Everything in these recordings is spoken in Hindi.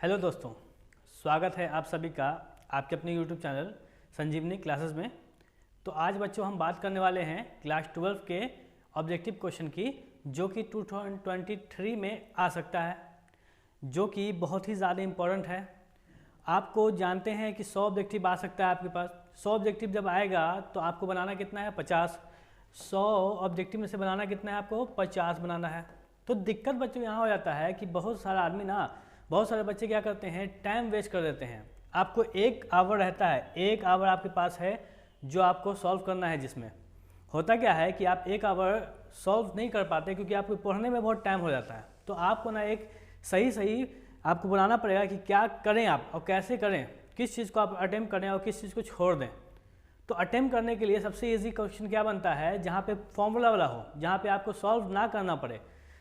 हेलो दोस्तों, स्वागत है आप सभी का आपके अपने यूट्यूब चैनल संजीवनी क्लासेस में। तो आज बच्चों हम बात करने वाले हैं क्लास 12 के ऑब्जेक्टिव क्वेश्चन की, जो कि 2023 में आ सकता है, जो कि बहुत ही ज़्यादा इम्पोर्टेंट है। आपको जानते हैं कि 100 ऑब्जेक्टिव आ सकता है आपके पास। 100 ऑब्जेक्टिव जब आएगा तो आपको बनाना कितना है? 50। 100 ऑब्जेक्टिव में से बनाना कितना है? आपको 50 बनाना है। तो दिक्कत बच्चों यहाँ हो जाता है कि बहुत सारे बच्चे क्या करते हैं, टाइम वेस्ट कर देते हैं। आपको 1 आवर रहता है, 1 आवर आपके पास है जो आपको सॉल्व करना है। जिसमें होता क्या है कि आप 1 आवर सॉल्व नहीं कर पाते क्योंकि आपको पढ़ने में बहुत टाइम हो जाता है। तो आपको ना एक सही आपको बनाना पड़ेगा कि क्या करें आप और कैसे करें, किस चीज़ को आप अटेम्प्ट करें और किस चीज़ को छोड़ दें। तो अटेम्प्ट करने के लिए सबसे ईजी क्वेश्चन क्या बनता है, जहाँ पे फॉर्मूला वाला हो, जहाँ पे आपको सॉल्व ना करना पड़े।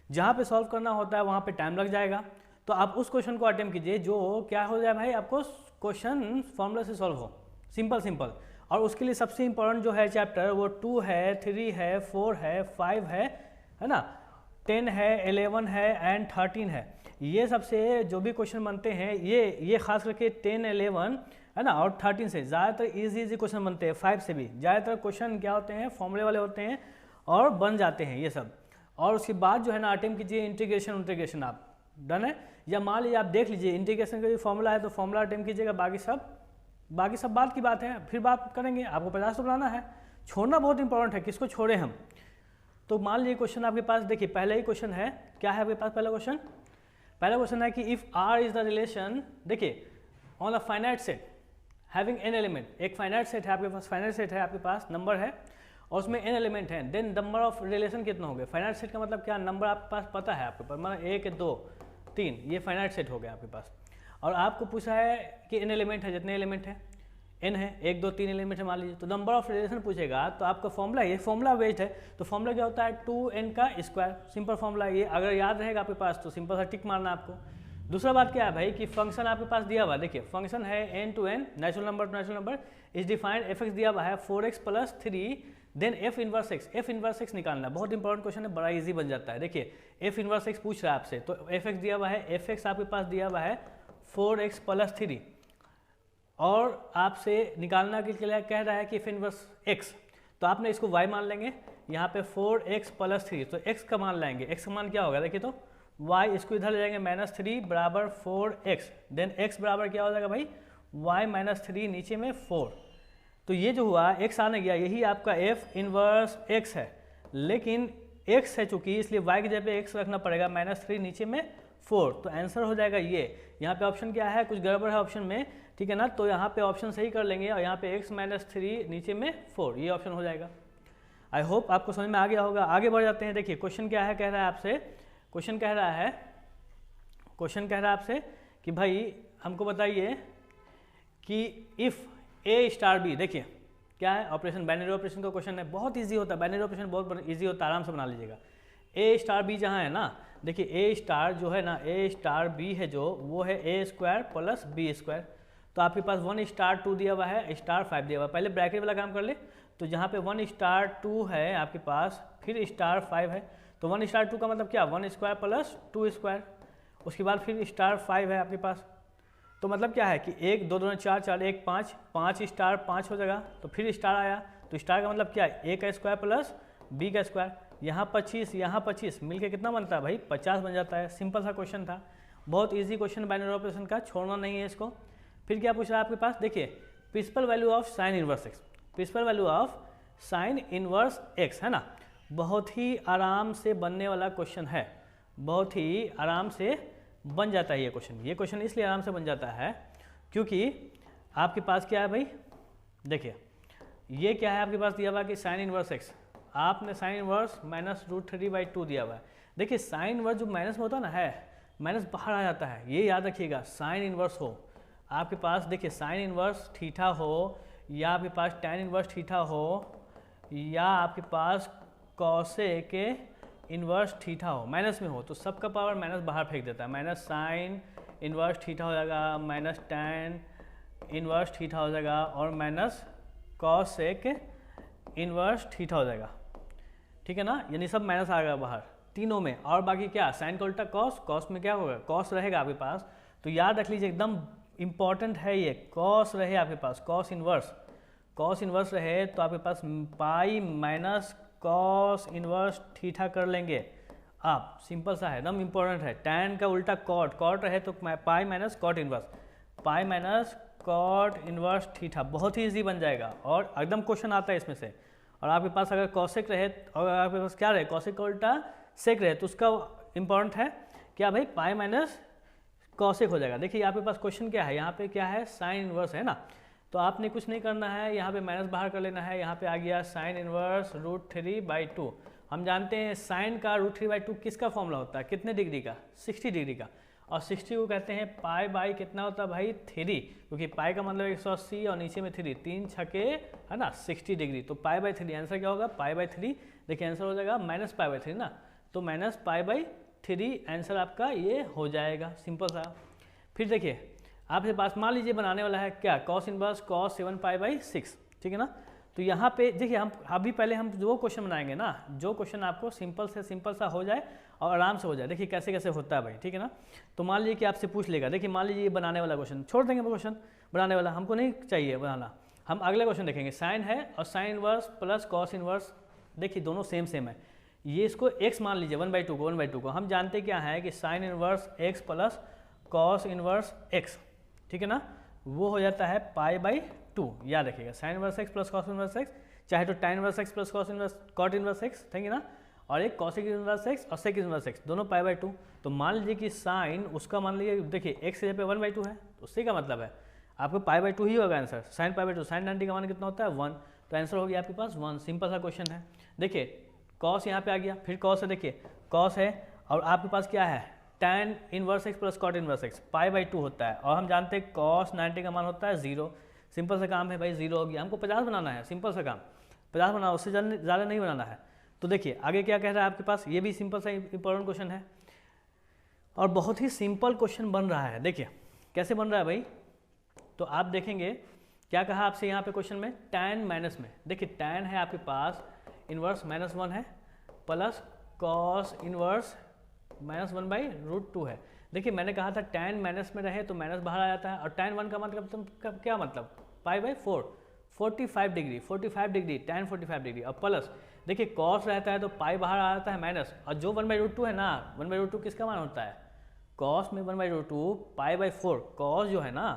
जहाँ पे सॉल्व करना होता है वहाँ पे टाइम लग जाएगा। तो आप उस क्वेश्चन को अटेम्प्ट कीजिए जो क्या हो जाए भाई, आपको क्वेश्चन फॉर्मूला से सॉल्व हो, सिंपल। और उसके लिए सबसे इंपॉर्टेंट जो है चैप्टर वो 2 है, 3 है, 4 है, 5 है ना, 10 है, 11 है एंड 13 है। ये सबसे जो भी क्वेश्चन बनते हैं ये खास करके 10, 11 है ना और 13 से ज़्यादातर इजी क्वेश्चन बनते हैं। 5 से भी ज़्यादातर क्वेश्चन क्या होते हैं, फॉर्मूले वाले होते हैं और बन जाते हैं ये सब। और उसके बाद जो है ना अटेम्प्ट कीजिए इंटीग्रेशन। आप डन है, या मान लीजिए आप देख लीजिए इंटीग्रेशन का जो फॉर्मूला है तो फॉर्मूला अटेम्प्ट कीजिएगा। बाकी सब बात की बात है, फिर बात करेंगे। आपको 50 तो बनाना है, छोड़ना बहुत इंपॉर्टेंट है। किसको छोड़े हम? तो मान लीजिए क्वेश्चन आपके पास, देखिए पहले ही क्वेश्चन है, क्या है आपके पास पहला क्वेश्चन है कि if R is the relation, देखिए on a finite set having n element. एक फाइनाइट सेट है आपके पास, नंबर है और उसमें n एलिमेंट है, देन नंबर ऑफ रिलेशन कितना हो गया? फाइनाइट सेट का मतलब क्या, नंबर आपके पास पता है, आपके पास मतलब 1, 2, 3, ये फाइनाइट सेट हो गया आपके पास। और आपको पूछा है कि n एलिमेंट है, जितने एलिमेंट है n है, 1, 2, 3 एलिमेंट है मान लीजिए। तो नंबर ऑफ रिलेशन पूछेगा तो आपका फॉर्मूला, ये फॉर्मूला बेस्ड है। तो फॉर्मूला क्या होता है? 2n का स्क्वायर, सिंपल फॉर्मूला। ये अगर याद रहेगा आपके पास तो सिंपल सा टिक मारना आपको। दूसरा बात क्या है भाई कि फंक्शन आपके पास दिया हुआ, देखिए फंक्शन है n to n, natural number is defined, fx दिया हुआ है 4x + 3, then f inverse x निकालना। बहुत इंपॉर्टेंट क्वेश्चन है, बड़ा इजी बन जाता है। देखिए f इनवर्स x पूछ रहा है आपसे, तो fx दिया हुआ है, fx आपके पास दिया हुआ है 4x + 3 और आपसे निकालना के लिए कह रहा है कि f इनवर्स x। तो आपने इसको y मान लेंगे, यहाँ पे 4x + 3, तो x का मान लाएंगे। x का मान क्या होगा देखिए, तो y इसको इधर ले जाएंगे, -3 बराबर 4x, देन x बराबर क्या हो जाएगा भाई, y - 3 नीचे में 4। तो ये जो हुआ x आने गया, यही आपका f इनवर्स x है। लेकिन x है चूंकि, इसलिए y की जगह पे x रखना पड़ेगा, -3 नीचे में 4। तो आंसर हो जाएगा ये। यहाँ पे ऑप्शन क्या है, कुछ गड़बड़ है ऑप्शन में, ठीक है ना। तो यहाँ पे ऑप्शन सही कर लेंगे और यहाँ पे x - 3 नीचे में 4, ये ऑप्शन हो जाएगा। आई होप आपको समझ में आ गया होगा। आगे बढ़ जाते हैं। देखिए क्वेश्चन क्या है, कह रहा है आपसे, क्वेश्चन कह रहा है आपसे कि भाई हमको बताइए कि इफ़ A * B, देखिए क्या है, ऑपरेशन, बाइनरी ऑपरेशन का क्वेश्चन है, बहुत इजी होता है। बाइनरी ऑपरेशन बहुत इजी होता है, आराम से बना लीजिएगा। A * B जहाँ है ना, देखिए A* जो है ना, A * B है जो, वो है A² + B²। तो आपके पास 1 2 दिया हुआ है, *5 दिया हुआ है। पहले ब्रैकेट वाला काम कर ले, तो जहाँ पे 1 2 है आपके पास, फिर *5 है, तो 1 2 का मतलब क्या, 1² + 2²। उसके बाद फिर *5 है आपके पास। तो मतलब क्या है कि 1 2 2 4 4 1 5 5 5 हो जाएगा। तो फिर स्टार आया, तो स्टार का मतलब क्या है, A का स्क्वायर प्लस B का स्क्वायर। यहाँ 25 मिलके कितना बनता है भाई, 50 बन जाता है। सिंपल सा क्वेश्चन था, बहुत इजी क्वेश्चन बाइनरी ऑपरेशन का, छोड़ना नहीं है इसको। फिर क्या पूछ रहा है आपके पास, देखिए principal value of sine inverse x, principal value of sine inverse x है ना। बहुत ही आराम से बनने वाला क्वेश्चन है, बहुत ही आराम से बन जाता है ये क्वेश्चन इसलिए आराम से बन जाता है क्योंकि आपके पास क्या है भाई, देखिए ये क्या है आपके पास दिया हुआ कि साइन इनवर्स x, आपने साइन इनवर्स -√3/2 दिया हुआ है। देखिए साइन इनवर्स जो माइनस में होता है ना, है माइनस बाहर आ जाता है, ये याद रखिएगा। साइन इनवर्स हो आपके पास, देखिए साइन इनवर्स थीटा हो, या आपके पास tan इनवर्स थीटा हो, या आपके पास कॉसेक इनवर्स थीटा हो, माइनस में हो, तो सबका पावर माइनस बाहर फेंक देता है। माइनस साइन इनवर्स थीटा हो जाएगा, माइनस tan इनवर्स थीटा हो जाएगा, और माइनस कॉसेक इनवर्स थीटा हो जाएगा, ठीक है ना। यानी सब माइनस आ गया बाहर तीनों में। और बाकी क्या, साइन का उल्टा कॉस, कॉस में क्या होगा, कॉस रहेगा आपके पास, तो याद रख लीजिए, एकदम इम्पॉर्टेंट है ये। कॉस रहे आपके पास, कॉस इन्वर्स रहे तो आपके पास pi minus cos inverse theta कर लेंगे आप। सिंपल सा है, एकदम इम्पोर्टेंट है। टैन का उल्टा कॉट रहे तो pi minus cot inverse theta, बहुत ही ईजी बन जाएगा और एकदम क्वेश्चन आता है इसमें से। और आपके पास अगर कॉसेक रहे और आपके पास क्या रहे, कॉसेक का उल्टा सेक रहे तो उसका इंपॉर्टेंट है क्या भाई, पाई माइनस कॉसेक हो जाएगा। देखिए आपके पास क्वेश्चन क्या है, यहाँ पे क्या है, साइन इन्वर्स है ना, तो आपने कुछ नहीं करना है, यहाँ पे माइनस बाहर कर लेना है। यहाँ पे आ गया साइन इन्वर्स √3/2। हम जानते हैं साइन का √3/2 किसका फॉर्मूला होता है, कितने डिग्री का, 60 डिग्री का। और 60 को कहते हैं पाई बाई कितना होता है भाई, 3, क्योंकि पाई का मतलब 180 और नीचे में 3, 3 छके है ना 60 डिग्री। तो पाई बाई 3 आंसर क्या होगा, पाई बाई 3। देखिए आंसर हो जाएगा माइनस पाई बाई 3 ना, तो माइनस पाई बाई 3 आंसर आपका ये हो जाएगा, सिंपल सा। फिर देखिए आपके पास मान लीजिए बनाने वाला है क्या, कॉस इनवर्स कॉस 7π/6, ठीक है ना। तो यहाँ पे देखिए हम अभी पहले हम जो क्वेश्चन बनाएंगे ना, जो क्वेश्चन आपको सिंपल से सिंपल सा हो जाए और आराम से हो जाए। देखिए कैसे कैसे होता है भाई, ठीक है ना। तो मान लीजिए कि आपसे पूछ लेगा, देखिए मान लीजिए ये बनाने वाला क्वेश्चन छोड़ देंगे, क्वेश्चन बनाने वाला हमको नहीं चाहिए बनाना, हम अगला क्वेश्चन देखेंगे। साइन है और sine inverse plus cos inverse, देखिए दोनों सेम है। ये इसको x मान लीजिए 1/2 को, हम जानते क्या है कि sign inverse x plus cos inverse x, ठीक है ना, वो हो जाता है π/2। याद रखिएगा sine inverse x plus cos inverse x, चाहे तो tan inverse x plus cot inverse x, ठीक है ना, और एक कॉसेक इनवर्स x और सेक इनवर्स x, दोनों π/2। तो मान लीजिए कि साइन उसका मान लीजिए, देखिए x की जगह पे 1/2 है, तो उससे का मतलब है आपको π/2 ही होगा आंसर। साइन π/2, साइन 90 का मान कितना होता है 1, तो आंसर हो गया आपके पास 1। सिंपल सा क्वेश्चन है। देखिए कॉस यहाँ पे आ गया, फिर कॉस है, देखिए कॉस है और आपके पास क्या है tan inverse x plus cot inverse x, π/2 होता है। और हम जानते हैं cos 90 का मान होता है 0। सिंपल सा काम है भाई, 0 हो गया। हमको 50 बनाना है, सिंपल सा काम 50 बनाना, उससे ज़्यादा नहीं बनाना है। तो देखिए आगे क्या कह रहा है आपके पास, ये भी सिंपल सा इंपॉर्टेंट क्वेश्चन है और बहुत ही सिंपल क्वेश्चन बन रहा है। देखिए कैसे बन रहा है भाई, तो आप देखेंगे क्या कहा आपसे यहाँ पे क्वेश्चन में, tan माइनस में, देखिए tan है आपके पास इनवर्स -1 है प्लस कॉस इनवर्स -1/√2 है। देखिए मैंने कहा था tan माइनस में रहे तो माइनस बाहर आ जाता है, और tan 1 का मतलब क्या मतलब, π/4, 45 डिग्री tan 45 डिग्री, और प्लस देखिए कॉस रहता है तो पाई बाहर आ जाता है माइनस, और जो 1/√2 है ना, 1/√2 किसका मान होता है, कॉस में 1/√2 π/4, कॉस जो है ना,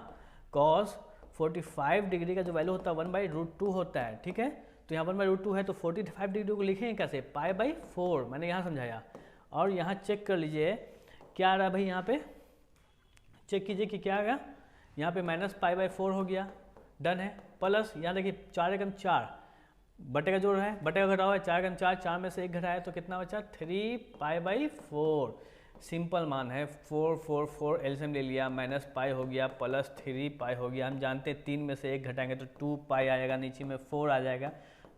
कॉस 45 डिग्री का जो वैल्यू होता है 1/√2 होता है, ठीक है। तो यहाँ 1/√2 है तो 45 डिग्री को लिखेंगे कैसे, π/4, मैंने यहाँ समझाया। और यहाँ चेक कर लीजिए क्या आ रहा है भाई, यहाँ पे चेक कीजिए कि क्या आ गया, यहाँ पे -π/4 हो गया, डन है। प्लस यहाँ देखिए 4 एकम 4, बटे का जोड़ है, बटे का घटाव है, 4 एकम 4, 4 में से 1 घटाया तो कितना बचा, 3π/4। सिंपल मान है, 4 एलसीएम ले लिया, -π हो गया प्लस 3π हो गया। हम जानते हैं 3 में से 1 घटाएंगे तो 2π आएगा, नीचे में 4 आ जाएगा,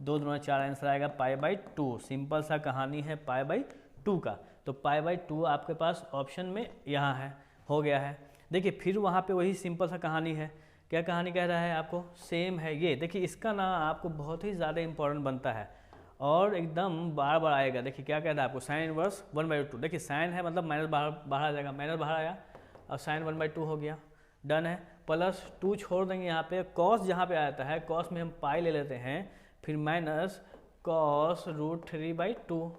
2 दूना 4 आंसर आएगा π/2। सिंपल सा कहानी है π/2 का, तो π/2 आपके पास ऑप्शन में यहाँ है, हो गया है। देखिए फिर वहाँ पे वही सिंपल सा कहानी है, क्या कहानी कह रहा है आपको, सेम है ये। देखिए इसका ना आपको बहुत ही ज़्यादा इंपॉर्टेंट बनता है और एकदम बार बार आएगा। देखिए क्या कह रहा है आपको, साइन इनवर्स 1/2, देखिए साइन है मतलब माइनस बाहर आ जाएगा, माइनस बाहर आया और साइन 1/2 हो गया, डन है। प्लस 2 छोड़ देंगे यहाँ पे, कॉस जहाँ पे आता है कॉस में हम पाई ले लेते हैं, फिर माइनस कॉस √3/2।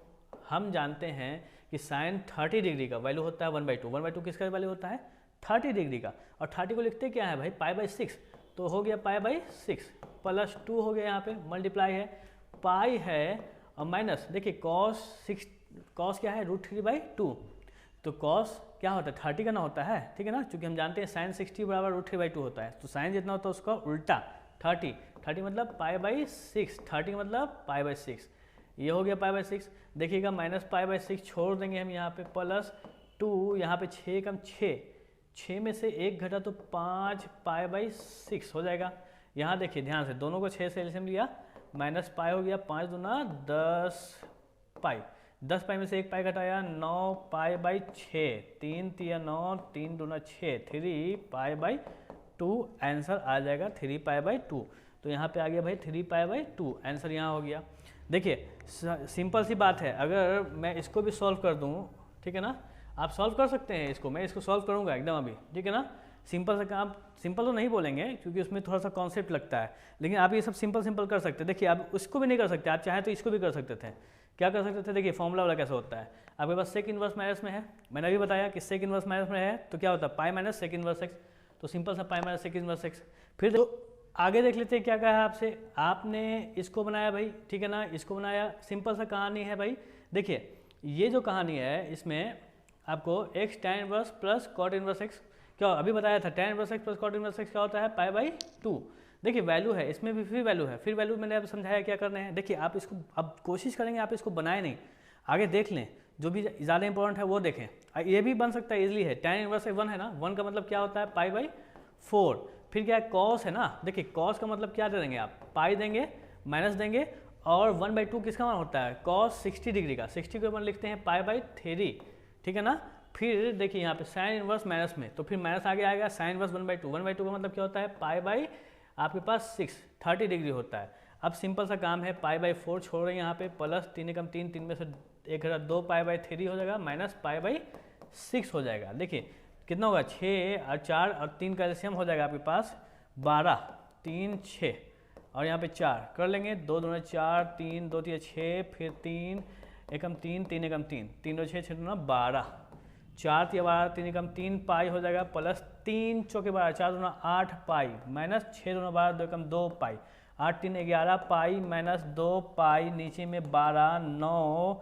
हम जानते हैं कि साइन 30 डिग्री का वैल्यू होता है 1/2, 1/2 किसका वैल्यू होता है 30 डिग्री का, और 30 को लिखते क्या है भाई π/6, तो हो गया π/6 प्लस 2 हो गया, यहाँ पे मल्टीप्लाई है, पाई है और माइनस, देखिए कॉस क्या है √3/2, तो कॉस क्या होता है 30 का ना होता है, ठीक है ना, क्योंकि हम जानते हैं साइन 60 बराबर √3/2 होता है, तो साइन जितना होता है उसका उल्टा 30 मतलब π/6, 30 मतलब π/6, ये हो गया π/6। देखिएगा -π/6 छोड़ देंगे हम यहाँ पे, प्लस 2 यहाँ पे 6 कम 6 में से 1 घटा तो 5 π/6 हो जाएगा। यहाँ देखिए ध्यान से, दोनों को 6 से एलसीएम लिया, -π हो गया, 5 दूना 10π, 10π में से 1 पाई घटाया 9π/6, 3 तिया 9, 3 दूना 6, 3π/2 आंसर आ जाएगा 3π/2। तो यहाँ पे आ गया भाई 3π/2 आंसर यहाँ हो गया। देखिए सिंपल सी बात है, अगर मैं इसको भी सॉल्व कर दूँ, ठीक है ना, आप सॉल्व कर सकते हैं इसको, मैं इसको सॉल्व करूँगा एकदम अभी, ठीक है ना। सिंपल सा काम, सिंपल तो नहीं बोलेंगे क्योंकि उसमें थोड़ा सा कॉन्सेप्ट लगता है, लेकिन आप ये सब सिंपल कर सकते हैं। देखिए आप उसको भी नहीं कर सकते, आप चाहे तो इसको भी कर सकते थे। क्या कर सकते थे, देखिए फॉर्मूला वाला कैसे होता है, आपके पास सेक इनवर्स माइनस में है, मैंने अभी बताया कि सेक इनवर्स माइनस में है तो क्या होता है pi minus sec inverse x, तो सिंपल सा pi minus sec inverse x. फिर आगे देख लेते हैं क्या कहा है आपसे, आपने इसको बनाया भाई, ठीक है ना, इसको बनाया, सिंपल सा कहानी है भाई। देखिए ये जो कहानी है इसमें आपको x tan inverse plus cot inverse x, क्या अभी बताया था tan inverse x plus cot inverse x क्या होता है पाई बाई 2। देखिए वैल्यू है, इसमें भी फिर वैल्यू है, फिर वैल्यू मैंने अब समझाया क्या करना है। देखिए आप इसको अब कोशिश करेंगे आप इसको बनाए नहीं, आगे देख लें, जो भी ज़्यादा इंपॉर्टेंट है वो देखें। ये भी बन सकता है इजीली है, tan इनवर्स 1 है ना, 1 का मतलब क्या होता है पाई बाई 4। फिर क्या है कॉस है ना, देखिए कॉस का मतलब क्या दे देंगे आप, पाई देंगे माइनस देंगे, और 1/2 किसका मान होता है कॉस 60 डिग्री का, 60 के मान लिखते हैं पाई बाई 3, ठीक है ना। फिर देखिए यहाँ पे साइन इनवर्स माइनस में, तो फिर माइनस आगे आएगा साइन इनवर्स 1/2, 1/2 का मतलब क्या होता है पाई बाई आपके पास 30 डिग्री होता है। अब सिंपल सा काम है, पाई बाई 4 छोड़ रहे हैं यहाँ पे, प्लस 3 एकम 3, 3 में से 1 घटा 2 पाई बाई 3 हो जाएगा, माइनस पाई बाई 6 हो जाएगा। देखिए कितना होगा 6 और 4 और 3 का एलसीएम हो जाएगा आपके पास 12, 3 6 और यहाँ पे 4 कर लेंगे, 2 दूना 4, 3 2 3 6, फिर 3 एकम 3, 3 एकम 3, 3 2 6 6 दूना 12, 4 3 12, 3 एकम 3 पाई हो जाएगा, प्लस 3 चौके 12, 4 दूना 8 पाई, माइनस 6 दूना 12, 2 एकम 2 पाई, 8 3 11 पाई, माइनस 2 पाई, नीचे में 12 9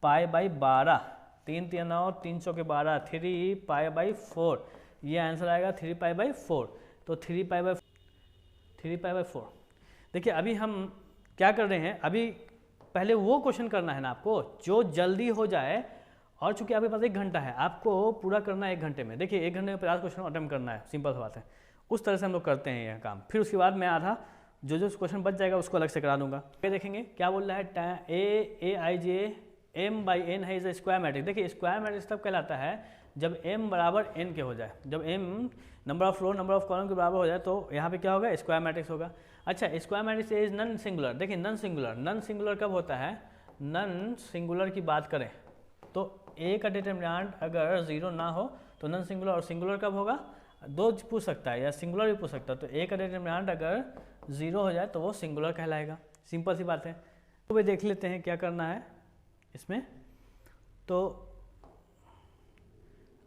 पाई बाई 12, 3 3 9, 3 चौके 12, 3 पाई बाई 4, ये आंसर आएगा 3 पाई बाई 4। तो 3 पाई बाई 4। देखिए अभी हम क्या कर रहे हैं, अभी पहले वो क्वेश्चन करना है ना आपको जो जल्दी हो जाए, और चूंकि आपके पास 1 घंटा है, आपको पूरा करना है 1 घंटे में। देखिए 1 घंटे में 50 क्वेश्चन अटेम्प्ट करना है, सिंपल सी बात है, उस तरह से हम लोग करते हैं यह काम। फिर उसके बाद मैं आधा जो क्वेश्चन बच जाएगा उसको अलग से करा दूंगा। ये देखेंगे क्या बोल रहा है, ए आई जे एम बाई एन है इज स्क्वायर मैट्रिक्स। देखिए स्क्वायर मैट्रिक्स तब कहलाता है जब m बराबर n के हो जाए, जब m number of row number of column के बराबर हो जाए तो यहाँ पे क्या होगा स्क्वायर मैट्रिक्स होगा। अच्छा square matrix is non singular. देखिए नन सिंगुलर कब होता है, नन सिंगुलर की बात करें तो ए का डिटरमिनेंट अगर 0 ना हो तो नन सिंगुलर, और सिंगुलर कब होगा, 2 पूछ सकता है या सिंगुलर भी पूछ सकता है, तो ए का डिटरमिनेंट अगर 0 हो जाए तो वो सिंगुलर कहलाएगा, सिंपल सी बात है। तो भाई देख लेते हैं क्या करना है इसमें। तो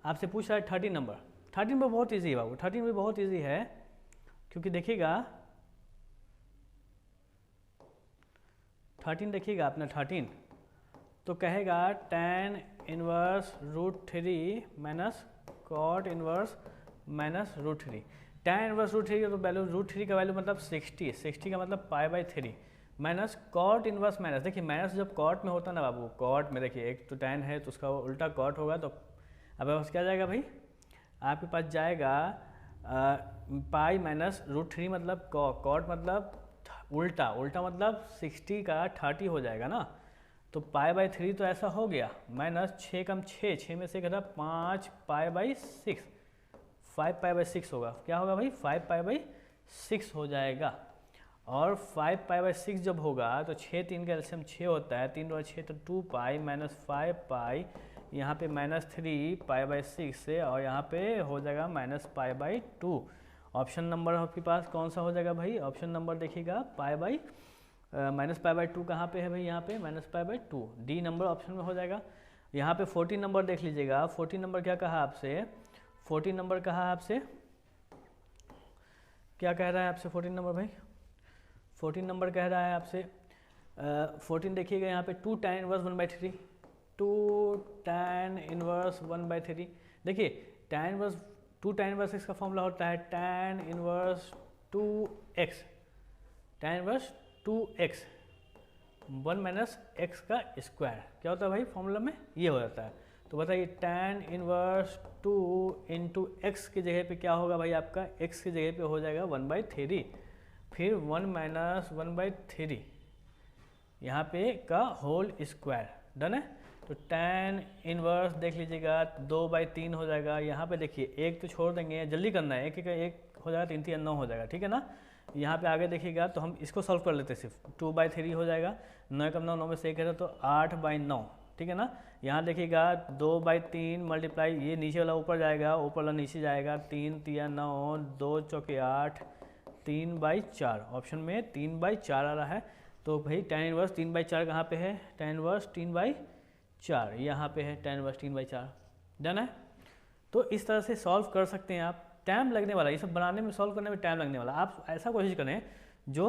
आपसे पूछ रहा है 13 नंबर, 13 नंबर बहुत इजी है बाबू, 13 भी बहुत इजी है, क्योंकि देखिएगा 13 देखिएगा अपना 13 तो कहेगा tan inverse √3 minus cot inverse minus √3। tan inverse √3 का तो वैल्यू √3 का वैल्यू मतलब 60 का मतलब pi by 3 minus cot inverse minus, देखिए माइनस जब कॉट में होता है ना बाबू, कॉट में देखिए एक तो tan है तो उसका उल्टा कॉट होगा, तो अब पास क्या जाएगा भाई, आपके पास जाएगा पाई माइनस √3 मतलब कॉट मतलब उल्टा मतलब 60 का 30 हो जाएगा ना, तो पाई बाई 3 तो ऐसा हो गया, माइनस 6 कम 6 में से घटा 5 पाई बाई 6, 5 पाई बाई 6 होगा, क्या होगा भाई 5 पाई बाई 6 हो जाएगा। और 5 पाई बाई 6 जब होगा तो 6 3 का एलसीएम 6 होता है, 3 2 6 तो 2 पाई माइनस 5 पाई, यहाँ पे माइनस 3 पाई बाई 6 से, और यहाँ पे हो जाएगा minus pi by 2। Option number आपके पास कौन सा हो जाएगा भाई, ऑप्शन नंबर देखिएगा pi by minus pi by 2 कहाँ पे है भाई, यहाँ पे minus pi by 2, D number option में हो जाएगा। यहाँ पे 14 नंबर देख लीजिएगा, 14 नंबर क्या कहा आपसे, 14 नंबर कहा आपसे, क्या कह रहा है आपसे 14 नंबर भाई, 14 नंबर कह रहा है आपसे 14 देखिएगा यहाँ पे 2 tan इनवर्स 1/3, 2 tan इनवर्स 1/3। देखिए tan inverse 2 tan inverse x का फॉर्मूला होता है tan inverse 2x, tan inverse 2x 1 minus x का स्क्वायर, क्या होता है भाई फॉर्मूला में ये हो जाता है। तो बताइए tan इनवर्स 2 इंटू x की जगह पे क्या होगा भाई, आपका x की जगह पे हो जाएगा 1/3, फिर 1 माइनस 1/3 यहाँ पे का होल स्क्वायर, डन है। तो tan इनवर्स देख लीजिएगा 2/3 हो जाएगा, यहाँ पे देखिए एक तो छोड़ देंगे, जल्दी करना है, एक हो जाएगा, 3 3 9 हो जाएगा, ठीक है ना। यहाँ पे आगे देखिएगा तो हम इसको सॉल्व कर लेते हैं, सिर्फ 2/3 हो जाएगा, 9 कम 9 में से 1 है तो 8/9, ठीक है ना। यहाँ देखिएगा 2/3 मल्टीप्लाई, ये नीचे वाला ऊपर जाएगा, ऊपर वाला नीचे जाएगा, 3 तिया 9, 2 चौके 8, 3/4, ऑप्शन में 3/4 आ रहा है। तो भाई tan इनवर्स 3/4 कहाँ पे है, tan इनवर्स 3/4 यहाँ पे है, tan इनवर्स 3/4, डन है। तो इस तरह से सॉल्व कर सकते हैं आप। टाइम लगने वाला, ये सब बनाने में, सॉल्व करने में टाइम लगने वाला, आप ऐसा कोशिश करें जो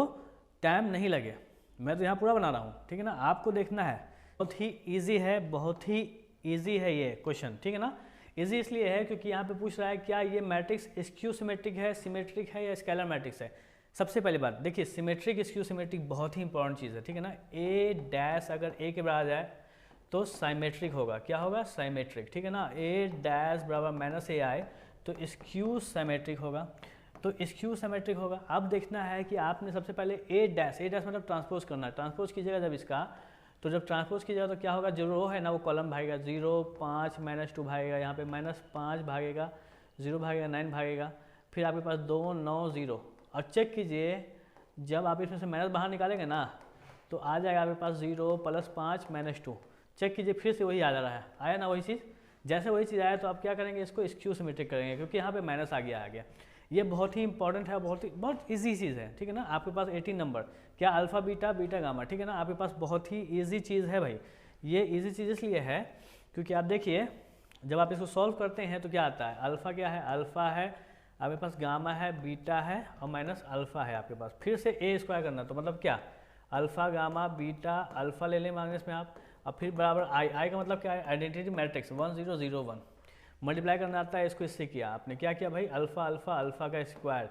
टाइम नहीं लगे। मैं तो यहाँ पूरा बना रहा हूँ, ठीक है ना, आपको देखना है। बहुत ही ईजी है, बहुत ही ईजी है ये क्वेश्चन, ठीक है ना। ईजी इसलिए है क्योंकि यहाँ पे पूछ रहा है क्या ये मैट्रिक्स स्क्यू सिमेट्रिक है, सिमेट्रिक है या स्केलर मैट्रिक्स है। सबसे पहली बात देखिए, सिमेट्रिक स्क्यू सिमेट्रिक बहुत ही इंपॉर्टेंट चीज़ है, ठीक है ना। ए डैश अगर ए के बराबर आ जाए तो साइमेट्रिक होगा, क्या होगा, साइमेट्रिक, ठीक है ना। ए डैश बराबर माइनस ए आए तो स्क्यू साइमेट्रिक होगा, तो स्क्यू साइमेट्रिक होगा। अब देखना है कि आपने सबसे पहले ए डैश मतलब ट्रांसपोज करना है। ट्रांसपोज कीजिएगा जब इसका, तो जब ट्रांसपोज कीजिएगा तो क्या होगा, जो रो है ना वो कॉलम भागेगा, 0 5 -2 भागेगा, यहाँ पे -5 भागेगा, 0 भागेगा, 9 भागेगा, फिर आपके पास 2 9 0। और चेक कीजिए जब आप इसमें से माइनस बाहर निकालेंगे ना तो आ जाएगा आपके पास 0 + 5 -2। चेक कीजिए फिर से वही आ जा रहा है, आया ना वही चीज़। जैसे वही चीज़ आया तो आप क्या करेंगे, इसको स्क्यू सिमेट्रिक करेंगे क्योंकि यहाँ पे माइनस आ गया। ये बहुत ही इंपॉर्टेंट है, बहुत ईजी चीज़ है, ठीक है ना। आपके पास 18 नंबर, क्या अल्फ़ा बीटा बीटा गामा, ठीक है ना, आपके पास बहुत ही ईजी चीज़ है भाई। ये ईजी चीज़ इसलिए है क्योंकि आप देखिए जब आप इसको सॉल्व करते हैं तो क्या आता है, अल्फ़ा क्या है, अल्फ़ा है, आपके पास गामा है, बीटा है और माइनस अल्फ़ा है आपके पास। फिर से ए स्क्वायर करना, तो मतलब क्या, अल्फ़ा गामा बीटा, अल्फ़ा ले लें माइनस में आप, और फिर बराबर आई का मतलब क्या है, आइडेंटिटी मैट्रिक्स 1 0 0 1। मल्टीप्लाई करना आता है, इसको इससे किया आपने, क्या किया भाई, अल्फ़ा अल्फ़ा अल्फ़ा का स्क्वायर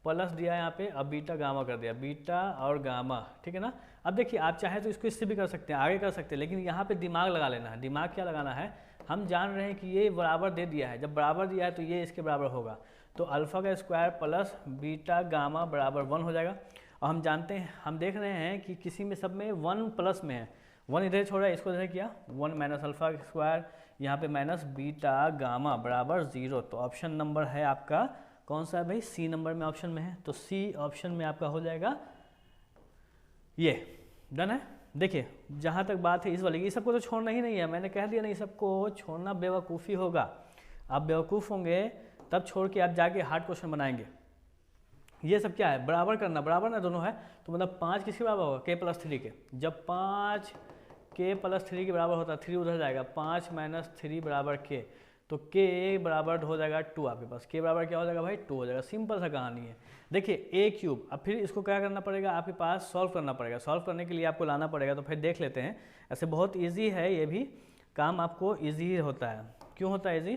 प्लस दिया यहाँ पे, अब बीटा गामा कर दिया, बीटा और गामा, ठीक है ना। अब देखिए आप चाहे तो इसको इससे भी कर सकते हैं, आगे कर सकते हैं, लेकिन यहाँ पे दिमाग लगा लेना है। दिमाग क्या लगाना है, हम जान रहे हैं कि ये बराबर दे दिया है, जब बराबर दिया है तो ये इसके बराबर होगा, तो अल्फ़ा का स्क्वायर प्लस बीटा गामा बराबर 1 हो जाएगा। और हम जानते हैं, हम देख रहे हैं कि किसी में सब में 1 प्लस में है, 1 इधर छोड़ा, इसको इधर किया, 1 माइनस अल्फ़ा स्क्वायर, यहाँ पे माइनस बीटा गामा बराबर 0। तो ऑप्शन नंबर है आपका कौन सा है भाई, सी नंबर में ऑप्शन में है, तो सी ऑप्शन में आपका हो जाएगा ये, डन है। देखिए जहाँ तक बात है इस वाले की, इस सबको तो छोड़ना ही नहीं है, मैंने कह दिया ना, इस सबको छोड़ना बेवकूफ़ी होगा। आप बेवकूफ़ होंगे तब छोड़ के आप जाके हार्ड क्वेश्चन बनाएंगे। ये सब क्या है, बराबर करना, बराबर ना दोनों है, तो मतलब 5 किसके बराबर होगा, k + 3 के। जब 5 k + 3 के बराबर होता है, 3 उधर जाएगा, 5 - 3 बराबर k, तो k बराबर हो जाएगा 2 आपके पास, k बराबर क्या हो जाएगा भाई, 2 हो जाएगा। सिंपल सा कहानी है। देखिए a³, अब फिर इसको क्या करना पड़ेगा, आपके पास सॉल्व करना पड़ेगा। सॉल्व करने के लिए आपको लाना पड़ेगा, तो फिर देख लेते हैं। ऐसे बहुत ईजी है, ये भी काम आपको ईजी होता है। क्यों होता है ईजी,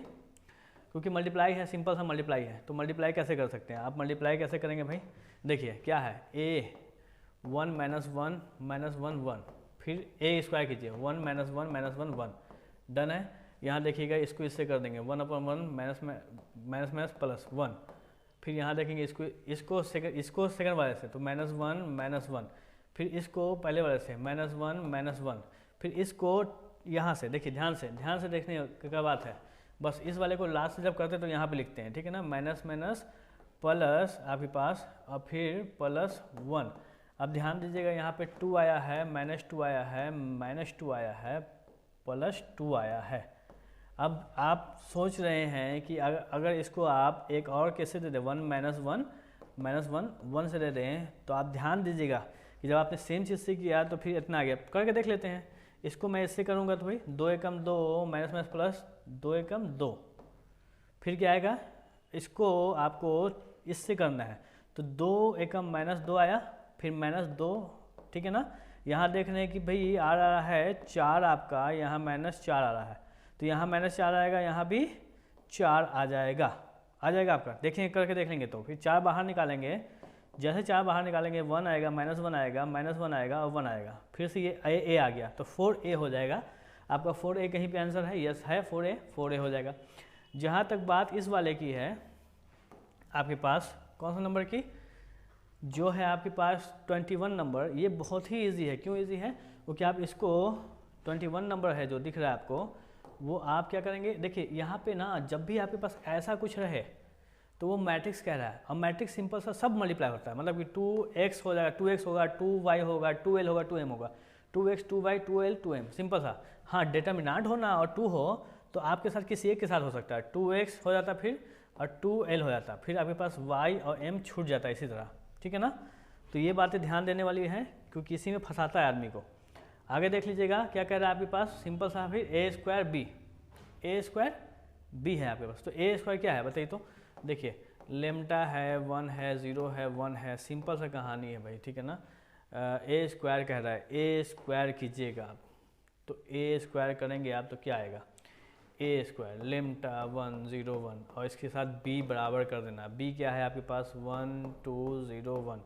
क्योंकि मल्टीप्लाई है, सिंपल सा मल्टीप्लाई है। तो मल्टीप्लाई कैसे कर सकते हैं आप, मल्टीप्लाई कैसे करेंगे भाई, देखिए क्या है, a 1 - 1 - 1 1, फिर a स्क्वायर कीजिए, 1 - 1 - 1 1, डन है। यहाँ देखिएगा इसको इससे कर देंगे, 1/1 माइनस प्लस 1, फिर यहाँ देखेंगे इसको सेकंड वाले से, तो -1 - 1, फिर इसको पहले वाले से -1 - 1, फिर इसको यहाँ से देखिए, ध्यान से देखने क्या बात है। बस इस वाले को लास्ट से जब करते हैं तो यहाँ पे लिखते हैं, ठीक है ना, माइनस प्लस आपके पास, और फिर +1। अब ध्यान दीजिएगा यहाँ पे 2 आया है, -2 आया है, -2 आया है, +2 आया है। अब आप सोच रहे हैं कि अगर इसको आप एक और कैसे दे दें, 1 - 1 1 से दे दें, तो आप ध्यान दीजिएगा कि जब आपने सेम चीज़ से किया तो फिर इतना आ गया। करके देख लेते हैं, इसको मैं इससे करूँगा तो भाई 2 एकम 2 माइनस प्लस 2 एकम 2, फिर क्या आएगा, इसको आपको इससे करना है, तो 2 एकम -2 आया, फिर -2, ठीक है ना। यहाँ देख रहे हैं कि भाई आ रहा है 4 आपका, यहाँ -4 आ रहा है, तो यहाँ -4 आएगा, यहाँ भी 4 आ जाएगा आपका। देखेंगे करके देख लेंगे, तो फिर 4 बाहर निकालेंगे, जैसे 4 बाहर निकालेंगे 1 आएगा, -1 आएगा, -1 आएगा और 1 आएगा, फिर से ये a आ गया, तो 4a हो जाएगा आपका। 4a कहीं पे आंसर है, यस है 4a हो जाएगा। जहाँ तक बात इस वाले की है, आपके पास कौन सा नंबर की, जो है आपके पास 21 नंबर, ये बहुत ही ईजी है। क्यों ईजी है, क्योंकि आप इसको 21 नंबर है जो दिख रहा है आपको, वो आप क्या करेंगे, देखिए यहाँ पे ना जब भी आपके पास ऐसा कुछ रहे तो वो मैट्रिक्स कह रहा है, और मैट्रिक्स सिंपल सा सब मल्टीप्लाई होता है, मतलब कि 2x हो जाएगा, 2x होगा, 2y होगा, 2l होगा, 2m होगा, 2x 2y 2l 2m, simple सा। हाँ, डिटर्मिनेंट हो ना और 2 हो तो आपके साथ किसी एक के साथ हो सकता है, 2x हो जाता फिर और 2l हो जाता, फिर आपके पास y और m छूट जाता है इसी तरह, ठीक है ना। तो ये बातें ध्यान देने वाली है क्योंकि इसी में फंसाता है आदमी को। आगे देख लीजिएगा क्या कह रहा है आपके पास, सिंपल सा फिर a स्क्वायर b है आपके पास। तो a स्क्वायर क्या है बताइए, तो देखिए लेमटा है, 1 है, 0 है, 1 है, सिंपल सा कहानी है भाई, ठीक है ना। a स्क्वायर कह रहा है, a स्क्वायर कीजिएगा आप, तो a स्क्वायर करेंगे आप तो क्या आएगा, a स्क्वायर लेमटा 1 0 1 और इसके साथ b बराबर कर देना। b क्या है आपके पास 1 2 0 1,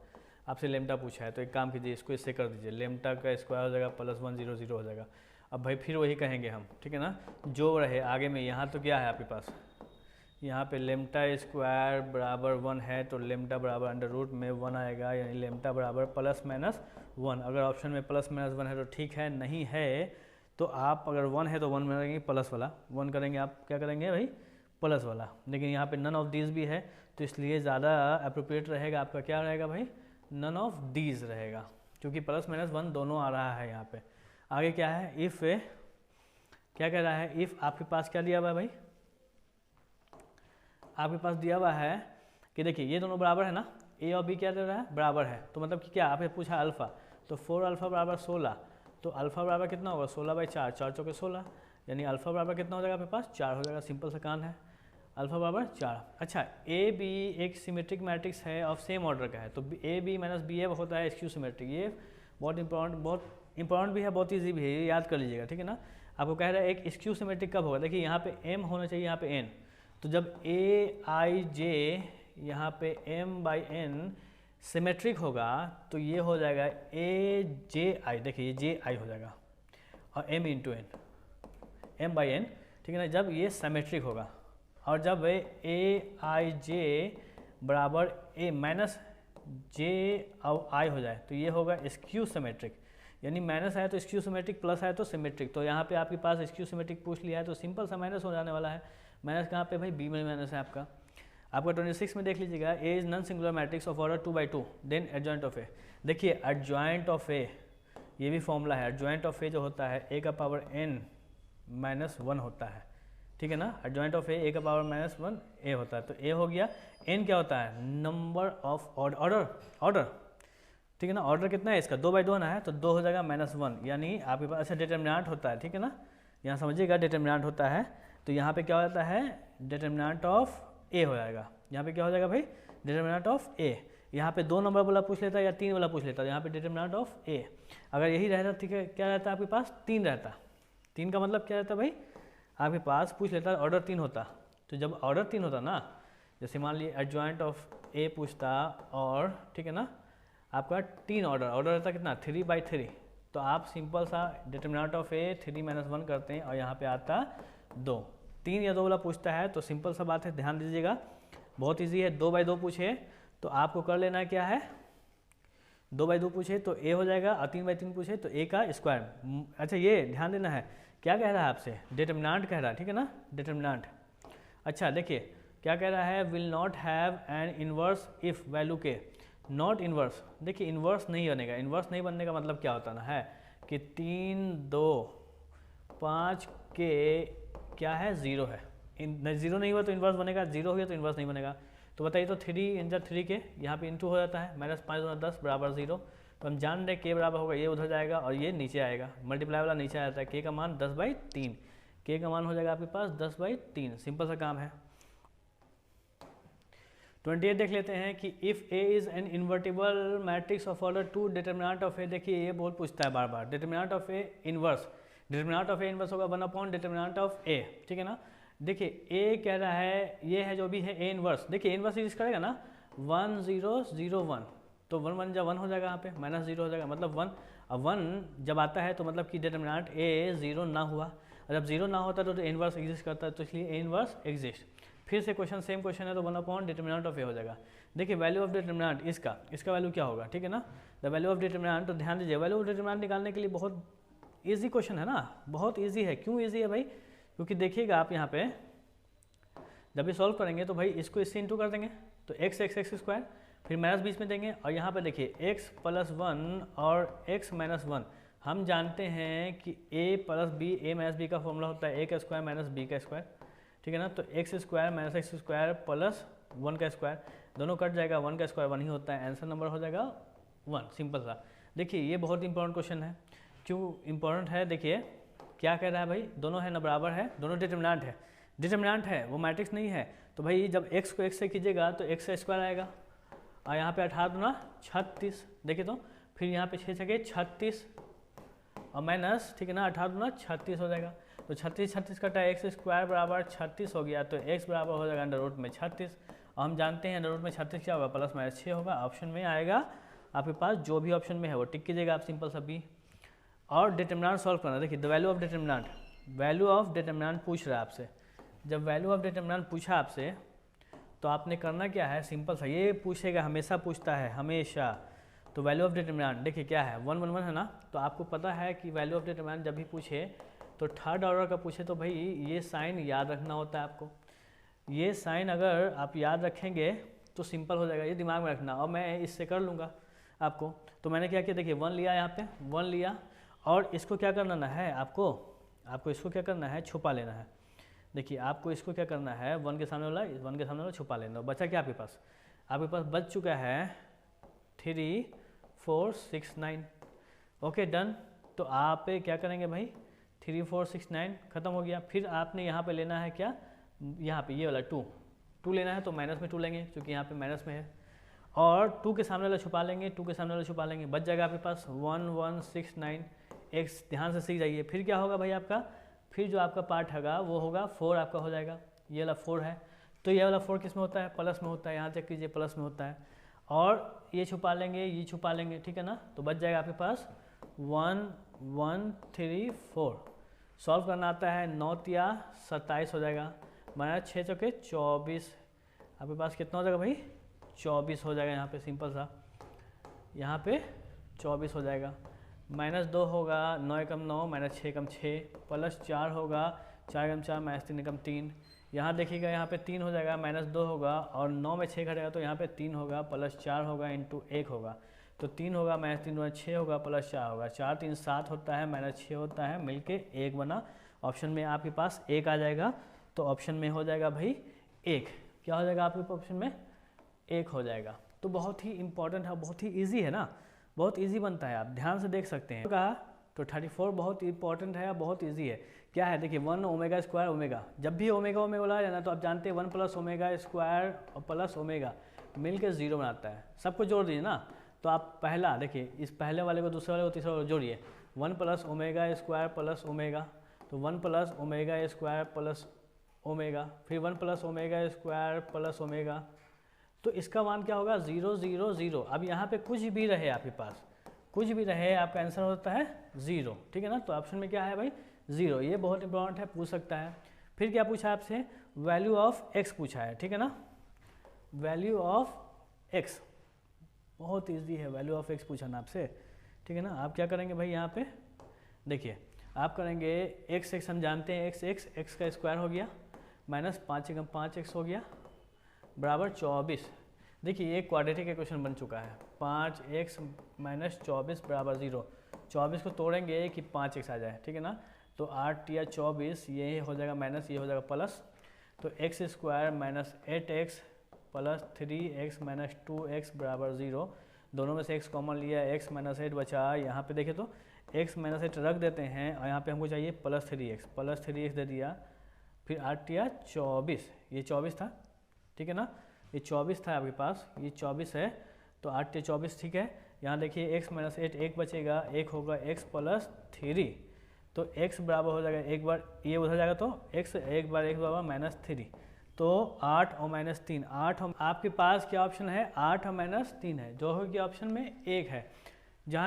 आपसे लेमटा पूछा है तो एक काम कीजिए, इसको इससे कर दीजिए, लेमटा का स्क्वायर हो जाएगा प्लस 1 0 0 हो जाएगा। अब भाई फिर वही कहेंगे हम, ठीक है ना, जो रहे आगे में। यहाँ तो क्या है आपके पास, यहाँ पे लेमटा स्क्वायर बराबर 1 है तो लेमटा बराबर अंडर रूट में 1 आएगा, यानी लेमटा बराबर प्लस माइनस 1। अगर ऑप्शन में प्लस माइनस 1 है तो ठीक है, नहीं है तो आप अगर 1 है तो 1 में करेंगे प्लस वाला, 1 करेंगे आप क्या करेंगे भाई प्लस वाला। लेकिन यहाँ पे नन ऑफ दीज भी है तो इसलिए ज़्यादा अप्रोप्रिएट रहेगा आपका, क्या रहेगा भाई नन ऑफ दीज रहेगा, क्योंकि प्लस माइनस 1 दोनों आ रहा है यहाँ पे। आगे क्या है, इफ़ क्या कह रहा है, इफ़ आपके पास क्या दिया हुआ है भाई, आपके पास दिया हुआ है कि देखिए ये दोनों बराबर है ना, a और b क्या दे रहा है बराबर है, तो मतलब कि क्या आपने पूछा अल्फ़ा, तो 4 अल्फ़ा बराबर 16, तो अल्फ़ा बराबर कितना होगा 16/4, 4 चौके 16, यानी अल्फ़ा बराबर कितना हो जाएगा आपके पास 4 हो जाएगा, सिंपल सा कान है, अल्फ़ा बराबर 4। अच्छा a b एक सिमेट्रिक मैट्रिक्स है और सेम ऑर्डर का है, तो a b माइनस बी ए होता है स्क्यू सिमेट्रिक। ये बहुत इंपॉर्टेंट भी है, बहुत ईजी भी है, ये याद कर लीजिएगा, ठीक है ना। आपको कह रहा है एक स्क्यू सिमेट्रिक कब होगा, देखिए यहाँ पे m होना चाहिए, यहाँ पे n, तो जब a i j यहाँ पे m/n सिमेट्रिक होगा तो ये हो जाएगा a j i, देखिए ये j i हो जाएगा और m इंटू n, m/n, ठीक है ना, जब ये सिमेट्रिक होगा। और जब a i j बराबर a माइनस j और i हो जाए तो ये होगा स्क्यू सिमेट्रिक, यानी माइनस आया तो स्क्यू सिमेट्रिक, प्लस आया तो सिमेट्रिक। तो यहाँ पे आपके पास स्क्यू सिमेट्रिक पूछ लिया है तो सिंपल सा माइनस हो जाने वाला है। माइनस कहाँ पे भाई बी में माइनस है आपका। 26 में देख लीजिएगा, A is non singular matrix of order 2/2 then adjoint of A. देखिए एडजॉइंट ऑफ ए ये भी फॉर्मूला है, एडजॉइंट ऑफ ए जो होता है a का पावर n माइनस 1 होता है, ठीक है ना। एडजॉइंट ऑफ ए का पावर माइनस 1 a होता है, तो a हो गया, n क्या होता है नंबर ऑफ ऑर्डर, ठीक है ना। ऑर्डर कितना है इसका 2/2 ना है तो 2 हो जाएगा -1, यानी आपके पास अच्छा डिटर्मिनेंट होता है, ठीक है ना, यहाँ समझिएगा डिटर्मिनेंट होता है। तो यहाँ पे क्या हो जाता है डिटर्मिनेंट ऑफ ए हो जाएगा, यहाँ पे क्या हो जाएगा भाई डिटर्मिनेंट ऑफ ए। यहाँ पे 2 नंबर वाला पूछ लेता है या 3 वाला पूछ लेता है, यहाँ पे डिटर्मिनेंट ऑफ ए अगर यही रहता, ठीक है, क्या रहता है आपके पास 3 रहता। 3 का मतलब क्या रहता है भाई, आपके पास पूछ लेता है ऑर्डर 3 होता, तो जब ऑर्डर 3 होता ना, जैसे मान लीजिए एडजॉइंट ऑफ ए पूछता और ठीक है ना आपका 3 ऑर्डर रहता कितना 3/3, तो आप सिंपल सा डिटर्मिनेंट ऑफ ए 3 - 1 करते हैं और यहाँ पे आता 2। 3 या 2 वाला पूछता है तो सिंपल सा बात है, ध्यान दीजिएगा बहुत इजी है। 2/2 पूछे तो आपको कर लेना क्या है, 2/2 पूछे तो a हो जाएगा और 3/3 पूछे तो a का स्क्वायर। अच्छा ये ध्यान देना है, क्या कह रहा है आपसे डिटर्मिनेंट कह रहा है, ठीक है ना डिटर्मिनेंट। अच्छा देखिए क्या कह रहा है, will not have an inverse if value के नॉट इन्वर्स। देखिए इन्वर्स नहीं बनेगा, इन्वर्स नहीं बनने का मतलब क्या होता ना है कि 3 2 5 के क्या है 0 है, 0 नहीं हुआ तो इन्वर्स बनेगा, 0 हो गया तो इन्वर्स नहीं बनेगा। तो बताइए तो 3 इंटर 3 के यहाँ पे इंटू हो जाता है, -5 × 10 बराबर 0। तो हम जान रहे के बराबर होगा ये उधर जाएगा और ये नीचे आएगा, मल्टीप्लाई वाला नीचे आ जाता है, के का मान 10/3, के का मान हो जाएगा आपके पास 10/3, सिंपल सा काम है। 28 देख लेते हैं कि if A is an invertible matrix of order 2 determinant of A. देखिए ये बहुत पूछता है बार बार, determinant of A inverse, determinant of A inverse होगा 1 डिटर्मिनेंट ऑफ ए, ठीक है ना। देखिए ए कह रहा है ये है जो भी है ए इन्वर्स, देखिए ए इन्वर्स यूज करेगा ना 1 0 0 1, तो 1 1 जब 1 हो जाएगा यहाँ पे -0 हो जाएगा, मतलब 1। अब 1 जब आता है तो मतलब कि डिटर्मिनेंट ए 0 ना हुआ, और जब 0 ना होता तो इन्वर्स एग्जिस्ट करता है, तो इसलिए ए इन्वर्स एग्जिस्ट। फिर से क्वेश्चन सेम क्वेश्चन है तो 1 डिटर्मिनेंट ऑफ ए हो जाएगा। देखिए वैल्यू ऑफ डिटर्मिनेंट इसका वैल्यू क्या होगा, ठीक है ना, द वैल्यू ऑफ डिटर्मिनेंट। तो ध्यान दीजिए वैल्यू ऑफ डिटर्मिनेंट निकालने के लिए बहुत ईजी क्वेश्चन है ना, बहुत ईजी है। क्यों ईजी है भाई, क्योंकि देखिएगा आप यहाँ पे जब भी सॉल्व करेंगे तो भाई इसको इससे इंटू कर देंगे तो x² फिर माइनस बीच में देंगे, और यहाँ पे देखिए x + 1 और x - 1 हम जानते हैं कि a plus B, a minus B का फॉर्मूला होता है a का स्क्वायर माइनस b का स्क्वायर, ठीक है ना। तो x square minus x square plus 1 का स्क्वायर, दोनों कट जाएगा, 1 का स्क्वायर 1 ही होता है, आंसर नंबर हो जाएगा 1, सिंपल सा। देखिए ये बहुत इंपॉर्टेंट क्वेश्चन है। क्यों इंपॉर्टेंट है, देखिए क्या कह रहा है भाई, दोनों है ना बराबर है, दोनों डिटरमिनेंट है, डिटरमिनेंट है वो मैट्रिक्स नहीं है। तो भाई जब x को x से कीजिएगा तो x का स्क्वायर आएगा, और यहाँ पे 18 दूना 36, देखिए तो फिर यहाँ पे 6 छके 36 और माइनस, ठीक है ना, 18 दूना 36 हो जाएगा। तो 36 कटा x स्क्वायर बराबर 36 हो गया, तो x बराबर हो जाएगा अंडर रूट में 36, और हम जानते हैं अंडर रूट में 36 क्या होगा, प्लस माइनस 6 होगा। ऑप्शन में आएगा आपके पास, जो भी ऑप्शन में है वो टिक कीजिएगा आप, सिंपल सा बी। और डिटरमिनेंट सॉल्व करना, देखिए the value of determinant, value of determinant पूछ रहा है आपसे। जब वैल्यू ऑफ डिटरमिनेंट पूछा आपसे तो आपने करना क्या है, सिंपल सा, ये पूछेगा, हमेशा पूछता है, हमेशा। तो वैल्यू ऑफ डिटरमिनेंट देखिए क्या है, 1 1 1 है ना। तो आपको पता है कि वैल्यू ऑफ डिटरमिनेंट जब भी पूछे तो थर्ड ऑर्डर का पूछे तो भाई ये साइन याद रखना होता है आपको। ये साइन अगर आप याद रखेंगे तो सिंपल हो जाएगा, ये दिमाग में रखना, और मैं इससे कर लूँगा आपको। तो मैंने क्या किया, देखिए 1 लिया, यहाँ पे 1 लिया, और इसको क्या करना है आपको इसको क्या करना है, छुपा लेना है। देखिए आपको इसको क्या करना है, 1 के सामने वाला, 1 के सामने वाला छुपा लेना। बचा क्या आपके पास बच चुका है 3 4 6 9। Okay done. तो आप क्या करेंगे भाई, 3 4 6 9 खत्म हो गया। फिर आपने यहाँ पे लेना है क्या, यहाँ पे ये वाला 2 लेना है, तो माइनस में 2 लेंगे क्योंकि यहाँ पे माइनस में है, और 2 के सामने वाला छुपा लेंगे, 2 के सामने वाला छुपा लेंगे, बच जाएगा आपके पास 1 1 6 9 x। ध्यान से सीख जाइए। फिर क्या होगा भाई आपका, फिर जो आपका पार्ट होगा वो होगा 4 आपका हो जाएगा, ये वाला 4 है। तो ये वाला 4 किस में होता है, प्लस में होता है, यहाँ चेक कीजिए प्लस में होता है, और ये छुपा लेंगे, ये छुपा लेंगे, ठीक है ना। तो बच जाएगा आपके पास 1 1 3 4। सॉल्व करना आता है, 9 या 27 हो जाएगा, माइनस 6 चौके 24, आपके पास कितना हो जाएगा भाई, 24 हो जाएगा। यहाँ पे सिंपल सा, यहाँ पे 24 हो जाएगा, माइनस 2 होगा, 9 कम 9 माइनस 6 कम 6, प्लस 4 होगा, 4 कम 4 माइनस 3 कम 3। यहाँ देखिएगा यहाँ पे 3 हो जाएगा, माइनस 2 होगा, और 9 में 6 घटेगा तो यहाँ पे 3 होगा, प्लस 4 होगा, इंटू 1 होगा, तो 3 होगा, माइनस 3 होगा, 6 होगा, प्लस 4 होगा, 4 3 7 होता है, माइनस 6 होता है, मिलके 1 बना। ऑप्शन में आपके पास 1 आ जाएगा, तो ऑप्शन में हो जाएगा भाई 1। क्या हो जाएगा आपके ऑप्शन में, 1 हो जाएगा। तो बहुत ही इंपॉर्टेंट है, बहुत ही ईजी है ना, बहुत इजी बनता है, आप ध्यान से देख सकते हैं। कहा तो 34 बहुत इंपॉर्टेंट है, बहुत इजी है। क्या है देखिए, 1 ओमेगा स्क्वायर ओमेगा, जब भी ओमेगा ओमेगा जाना तो आप जानते हैं 1 प्लस ओमेगा स्क्वायर और प्लस ओमेगा मिल के 0 बनाता है। सबको जोड़ दीजिए ना, तो आप पहला देखिए, इस पहले वाले को दूसरे वाले को तीसरे वाले को जोड़िए, 1 plus omega square plus omega, तो 1 plus omega square plus omega, फिर 1 plus omega square plus omega, तो इसका मान क्या होगा, 0 0 0। अब यहाँ पे कुछ भी रहे आपके पास, कुछ भी रहे, आपका आंसर होता है 0, ठीक है ना। तो ऑप्शन में क्या है भाई, 0। ये बहुत इंपॉर्टेंट है, पूछ सकता है। फिर क्या पूछा आपसे, वैल्यू ऑफ x पूछा है, ठीक है ना, वैल्यू ऑफ x, बहुत ईजी है, वैल्यू ऑफ x पूछा ना आपसे, ठीक है ना। आप क्या करेंगे भाई, यहाँ पे देखिए आप करेंगे x हम जानते हैं, x का स्क्वायर हो गया, माइनस 5 कम 5x हो गया, बराबर 24। देखिए ये क्वाड्रेटिक इक्वेशन बन चुका है, 5x माइनस 24 बराबर 0। 24 को तोड़ेंगे कि 5x आ जाए, ठीक है ना। तो 8 या 24, ये हो जाएगा माइनस, ये हो जाएगा प्लस, तो x square minus 8x plus 3x minus 2x बराबर 0। दोनों में से x कॉमन लिया, x माइनस 8 बचा। यहाँ पे देखे तो x माइनस 8 रख देते हैं, और यहाँ पे हमको चाहिए प्लस 3x दे दिया, फिर 8 या 24, ये 24 था, ठीक है ना, ये 24 था आपके पास, ये 24 है, तो 8 या 24 ठीक है। यहाँ देखिए x माइनस 8 1 बचेगा, 1 होगा x प्लस 3, तो x बराबर हो जाएगा, एक बार ये उधर जाएगा तो x, एक बार x बराबर माइनस 3, तो 8 और माइनस 3, 8 आपके पास क्या ऑप्शन है, 8 और माइनस 3 है, जो हो गया ऑप्शन में 1 है।